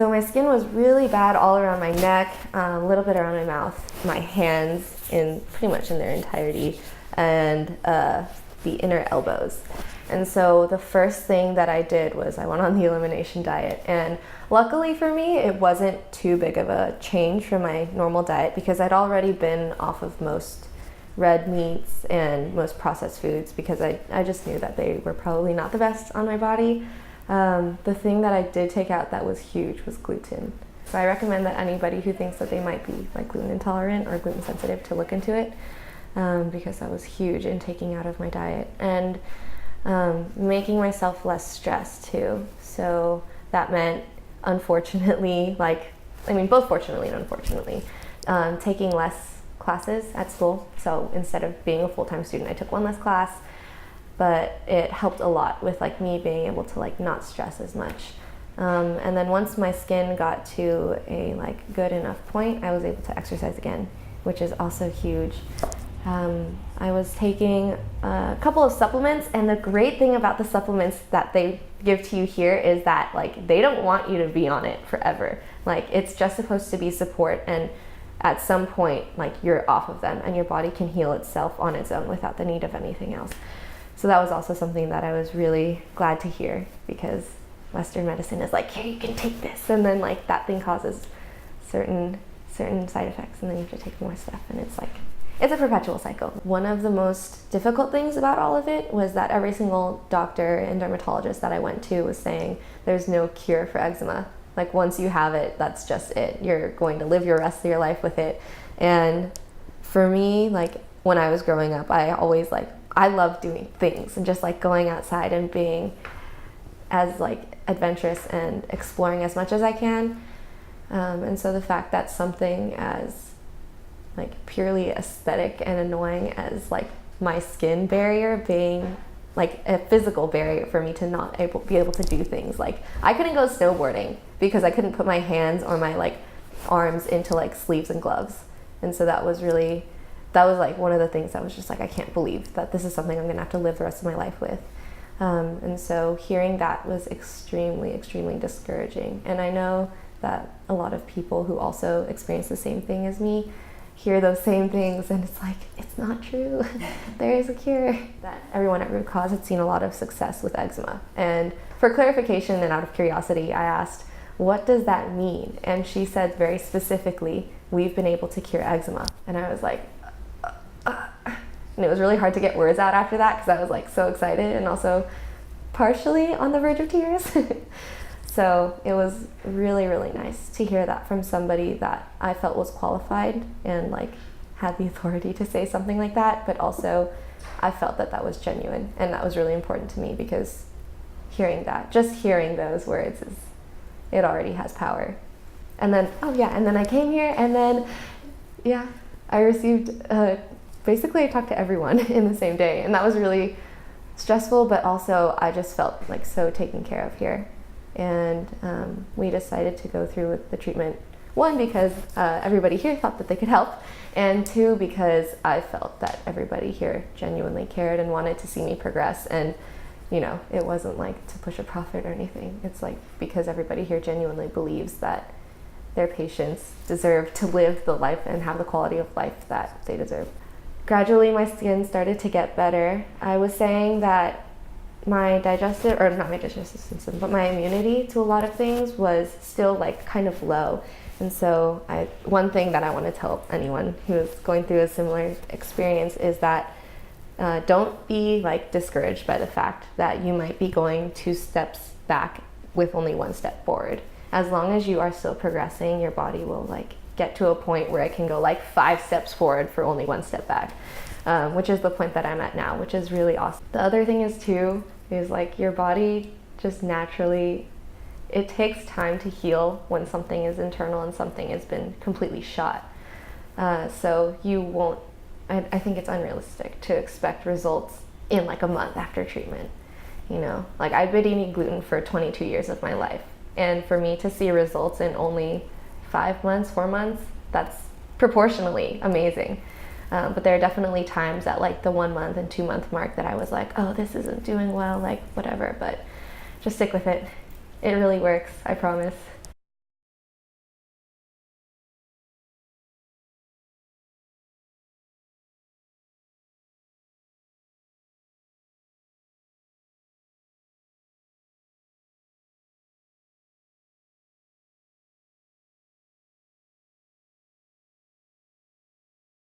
So my skin was really bad all around my neck, a little bit around my mouth, my hands pretty much in their entirety, and the inner elbows. And so the first thing that I did was I went on the elimination diet, and luckily for me it wasn't too big of a change from my normal diet because I'd already been off of most red meats and most processed foods because I just knew that they were probably not the best on my body. The thing that I did take out that was huge was gluten. So I recommend that anybody who thinks that they might be like gluten intolerant or gluten sensitive to look into it, because that was huge in taking out of my diet, and making myself less stressed too. So that meant, unfortunately, both fortunately and unfortunately, taking less classes at school. So instead of being a full-time student, I took one less class, but it helped a lot with like me being able to like not stress as much. And then once my skin got to a like good enough point, I was able to exercise again, which is also huge. I was taking a couple of supplements, and the great thing about the supplements that they give to you here is that like they don't want you to be on it forever. Like it's just supposed to be support, and at some point like you're off of them and your body can heal itself on its own without the need of anything else. So that was also something that I was really glad to hear, because Western medicine is like, here, you can take this, and then like that thing causes certain side effects, and then you have to take more stuff, and it's a perpetual cycle. One of the most difficult things about all of it was that every single doctor and dermatologist that I went to was saying there's no cure for eczema. Like once you have it, that's just it. You're going to live your rest of your life with it. And for me, like when I was growing up, I loved doing things and just like going outside and being as like adventurous and exploring as much as I can. And so the fact that something as like purely aesthetic and annoying as like my skin barrier being like a physical barrier for me to not be able to do things. Like I couldn't go snowboarding because I couldn't put my hands or my like arms into like sleeves and gloves. And so that was like one of the things that was just like, I can't believe that this is something I'm gonna have to live the rest of my life with. And so hearing that was extremely, extremely discouraging. And I know that a lot of people who also experience the same thing as me hear those same things, and it's like, it's not true. There is a cure. That everyone at Root Cause had seen a lot of success with eczema. And for clarification and out of curiosity, I asked, what does that mean? And she said very specifically, we've been able to cure eczema. And I was like, and it was really hard to get words out after that because I was like so excited and also partially on the verge of tears. So it was really, really nice to hear that from somebody that I felt was qualified and like had the authority to say something like that, but also I felt that that was genuine, and that was really important to me because just hearing those words, it already has power. And then, and then I came here, and then, I received, basically I talked to everyone in the same day, and that was really stressful, but also I just felt like so taken care of here. And we decided to go through with the treatment, one, because everybody here thought that they could help, and two, because I felt that everybody here genuinely cared and wanted to see me progress. And it wasn't like to push a profit or anything. It's like because everybody here genuinely believes that their patients deserve to live the life and have the quality of life that they deserve. Gradually, my skin started to get better. I was saying that my system, but my immunity to a lot of things was still like kind of low. And so one thing that I want to tell anyone who is going through a similar experience is that don't be like discouraged by the fact that you might be going 2 steps back with only 1 step forward. As long as you are still progressing, your body will like get to a point where it can go like 5 steps forward for only 1 step back, which is the point that I'm at now, which is really awesome. The other thing is like your body just naturally, it takes time to heal when something is internal and something has been completely shot. So you won't, I think it's unrealistic to expect results in like a month after treatment. Like I've been eating gluten for 22 years of my life. And for me to see results in only 5 months, 4 months, that's proportionally amazing. But there are definitely times at like the 1 month and 2 month mark that I was like, oh, this isn't doing well, like whatever, but just stick with it. It really works, I promise.